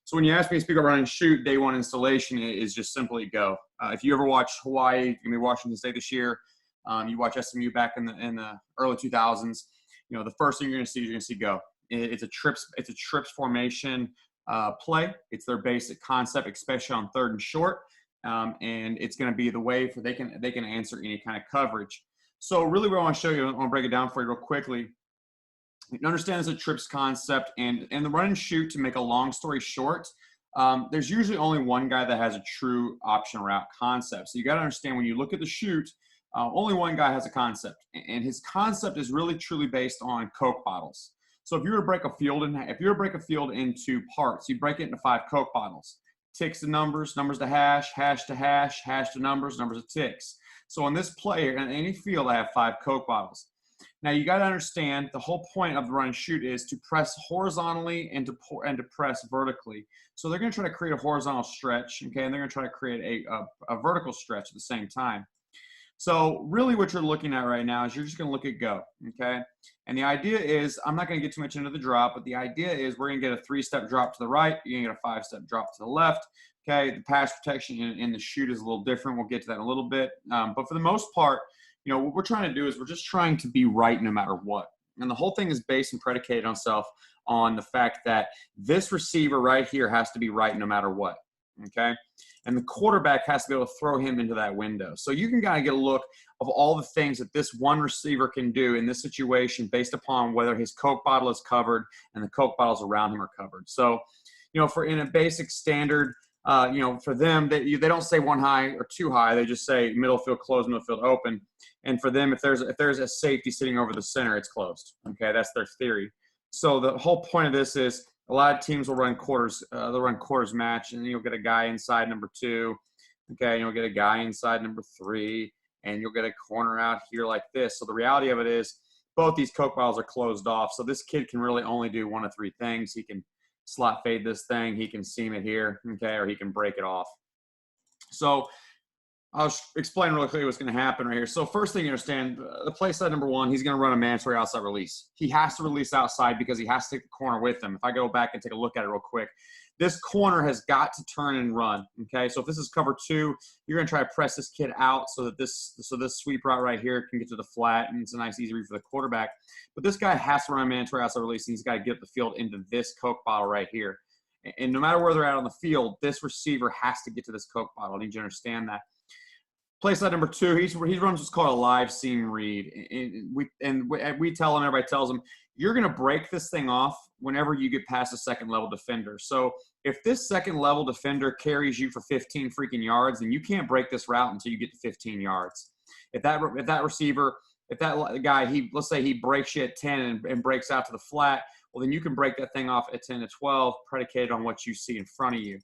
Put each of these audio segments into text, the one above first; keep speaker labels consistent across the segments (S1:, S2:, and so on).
S1: So when you ask me to speak about run and shoot, day one installation is just simply go. If you ever watch Hawaii, you're gonna be Washington State this year. You watch SMU back in the early 2000s. You know, the first thing you're gonna see go. It's a trips formation play. It's their basic concept, especially on third and short, and it's gonna be the way for they can answer any kind of coverage. So really, what I want to show you, I want to break it down for you real quickly. You understand it's a trips concept, and the run and shoot, to make a long story short, there's usually only one guy that has a true option route concept. So you got to understand, when you look at the shoot, only one guy has a concept, and his concept is really truly based on Coke bottles. So if you were to break a field into parts, you break it into 5 Coke bottles. Ticks to numbers, numbers to hash, hash to hash, hash to numbers, numbers to ticks. So on this play, in any field, I have 5 Coke bottles. Now you got to understand, the whole point of the run and shoot is to press horizontally and to press vertically. So they're going to try to create a horizontal stretch, okay, and they're going to try to create a vertical stretch at the same time. So really, what you're looking at right now is you're just going to look at go, okay? And the idea is, I'm not going to get too much into the drop, but the idea is we're going to get a 3-step drop to the right, you're going to get a 5-step drop to the left. Okay, the pass protection in the shoot is a little different. We'll get to that in a little bit, but for the most part, you know, what we're trying to do is we're just trying to be right no matter what. And the whole thing is based and predicated on the fact that this receiver right here has to be right no matter what, okay? And the quarterback has to be able to throw him into that window. So you can kind of get a look of all the things that this one receiver can do in this situation based upon whether his Coke bottle is covered and the Coke bottles around him are covered. So, you know, in a basic standard, you know, for them, they don't say one high or two high. They just say middle field closed, middle field open. And for them, if there's a safety sitting over the center, it's closed. Okay, that's their theory. So the whole point of this is a lot of teams will run quarters. They'll run quarters match, and you'll get a guy inside number 2. Okay, and you'll get a guy inside number 3, and you'll get a corner out here like this. So the reality of it is, both these Coke bottles are closed off. So this kid can really only do 1 of 3 things. He can slot fade this thing, he can seam it here, okay, or he can break it off. So I'll explain really quickly what's going to happen right here. So first thing you understand, the play side number 1, he's going to run a mandatory outside release. He has to release outside because he has to take the corner with him. If I go back and take a look at it real quick, this corner has got to turn and run, okay? So if this is cover 2, you're going to try to press this kid out so that this sweep route right here can get to the flat, and it's a nice easy read for the quarterback. But this guy has to run a mandatory outside release, and he's got to get the field into this Coke bottle right here. And no matter where they're at on the field, this receiver has to get to this Coke bottle. I need you to understand that. Play side number 2, he runs what's called a live seam read. And we tell him, everybody tells him, you're going to break this thing off whenever you get past a second level defender. So if this second level defender carries you for 15 freaking yards, then you can't break this route until you get to 15 yards. If that guy, let's say he breaks you at 10 and breaks out to the flat, well, then you can break that thing off at 10 to 12, predicated on what you see in front of you.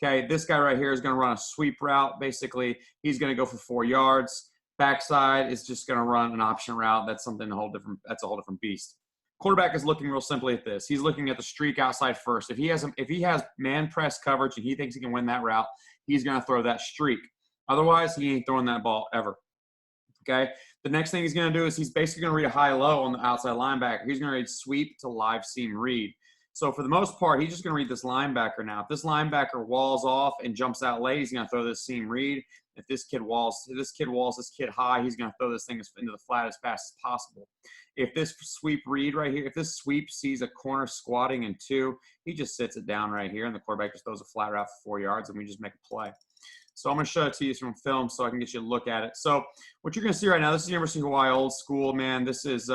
S1: Okay, this guy right here is going to run a sweep route. Basically, he's going to go for 4 yards. Backside is just going to run an option route. That's a whole different beast. Quarterback is looking real simply at this. He's looking at the streak outside first. If he has man press coverage and he thinks he can win that route, he's going to throw that streak. Otherwise, he ain't throwing that ball ever. Okay. The next thing he's going to do is he's basically going to read a high-low on the outside linebacker. He's going to read sweep to live seam read. So for the most part, he's just going to read this linebacker now. If this linebacker walls off and jumps out late, he's going to throw this seam read. If this kid walls this kid high, he's going to throw this thing into the flat as fast as possible. If this sweep read right here, if this sweep sees a corner squatting in 2, he just sits it down right here, and the quarterback just throws a flat route for 4 yards, and we just make a play. So I'm going to show it to you from film so I can get you a look at it. So what you're going to see right now, this is University of Hawaii old school, man. This is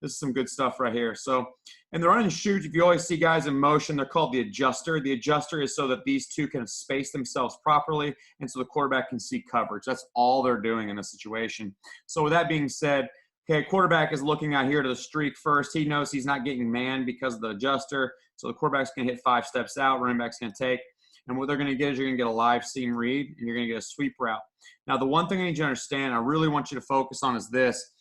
S1: some good stuff right here. So in the run and shoot, if you always see guys in motion, they're called the adjuster. The adjuster is so that these two can space themselves properly and so the quarterback can see coverage. That's all they're doing in this situation. So with that being said, okay, quarterback is looking out here to the streak first. He knows he's not getting man because of the adjuster. So the quarterback's going to hit 5 steps out, running back's going to take. And what they're going to get is you're going to get a live seam read and you're going to get a sweep route. Now, the one thing I need you to understand, I really want you to focus on is this.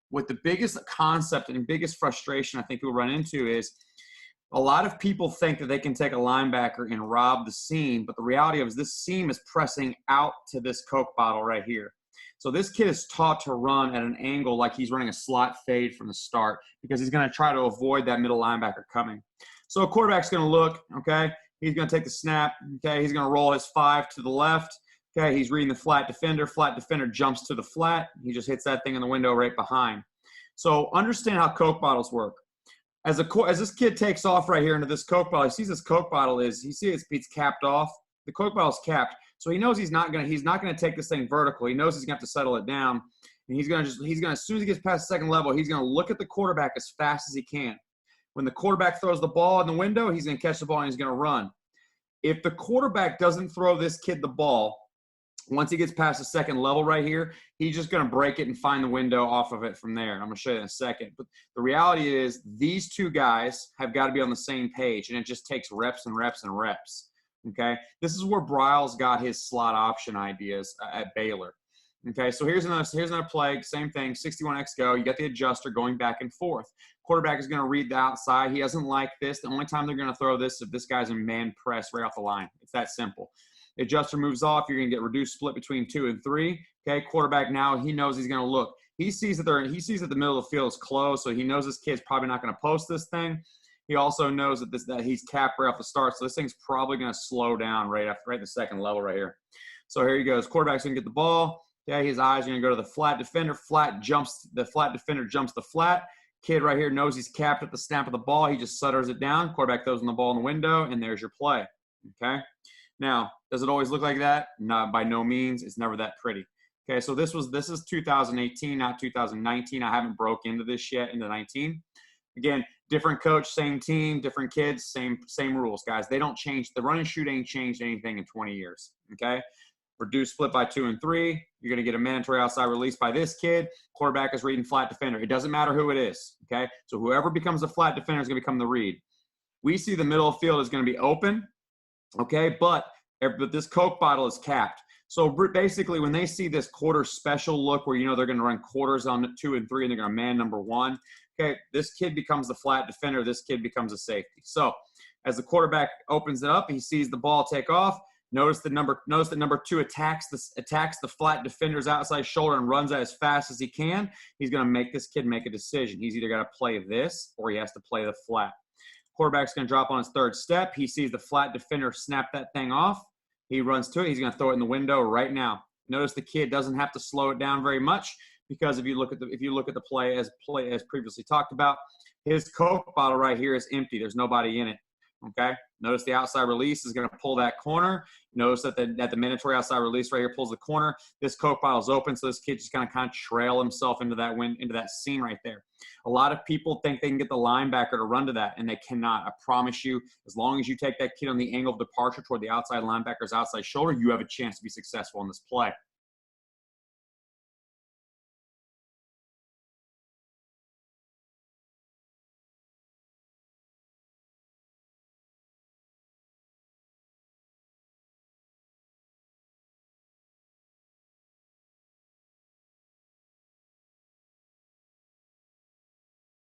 S1: What the biggest concept and biggest frustration I think people run into is a lot of people think that they can take a linebacker and rob the seam, but the reality of it is this seam is pressing out to this Coke bottle right here. So this kid is taught to run at an angle like he's running a slot fade from the start because he's going to try to avoid that middle linebacker coming. So a quarterback's going to look, okay, He's going to take the snap. Okay, he's going to roll his 5 to the left. Okay, he's reading the flat defender. Flat defender jumps to the flat. He just hits that thing in the window right behind. So understand how Coke bottles work. As this kid takes off right here into this Coke bottle, he sees this Coke bottle it's capped off. The Coke bottle's capped, so he knows he's not gonna take this thing vertical. He knows he's gonna have to settle it down, and he's gonna as soon as he gets past the second level, he's gonna look at the quarterback as fast as he can. When the quarterback throws the ball in the window, he's gonna catch the ball and he's gonna run. If the quarterback doesn't throw this kid the ball, once he gets past the second level right here, he's just going to break it and find the window off of it from there. I'm going to show you in a second. But the reality is these two guys have got to be on the same page, and it just takes reps and reps and reps. Okay? This is where Bryles got his slot option ideas at Baylor. Okay, so here's another play, same thing, 61X go. You got the adjuster going back and forth. Quarterback is going to read the outside. He doesn't like this. The only time they're going to throw this is if this guy's in man press right off the line. It's that simple. The adjuster moves off. You're going to get reduced split between 2 and 3. Okay, quarterback now, he knows he's going to look. He sees that the middle of the field is closed, so he knows this kid's probably not going to post this thing. He also knows that he's capped right off the start, so this thing's probably going to slow down right at the second level right here. So here he goes. Quarterback's going to get the ball. Okay, his eyes are going to go to the flat defender. The flat defender jumps the flat. Kid right here knows he's capped at the snap of the ball. He just sutters it down. Quarterback throws in the ball in the window, and there's your play. Okay. Now, does it always look like that? No, by no means. It's never that pretty. Okay, so this is 2018, not 2019. I haven't broke into this yet, into 19. Again, different coach, same team, different kids, same rules, guys. They don't change. The run and shoot ain't changed anything in 20 years. Okay. Reduce split by 2 and 3. You're going to get a mandatory outside release by this kid. Quarterback is reading flat defender. It doesn't matter who it is, okay? So whoever becomes a flat defender is going to become the read. We see the middle of the field is going to be open, okay? But this Coke bottle is capped. So basically when they see this quarter special look where, they're going to run quarters on 2 and 3 and they're going to man number 1, okay, this kid becomes the flat defender. This kid becomes a safety. So as the quarterback opens it up, he sees the ball take off. Notice that number 2 attacks the flat defender's outside shoulder and runs as fast as he can. He's going to make this kid make a decision. He's either got to play this or he has to play the flat. Quarterback's going to drop on his third step. He sees the flat defender snap that thing off. He runs to it. He's going to throw it in the window right now. Notice the kid doesn't have to slow it down very much because if you look at the play as previously talked about, his Coke bottle right here is empty. There's nobody in it. Okay. Notice the outside release is going to pull that corner. Notice that the mandatory outside release right here pulls the corner. This Coke bottle is open, so this kid just kind of trail himself into that scene right there. A lot of people think they can get the linebacker to run to that, and they cannot. I promise you, as long as you take that kid on the angle of departure toward the outside linebacker's outside shoulder, you have a chance to be successful in this play.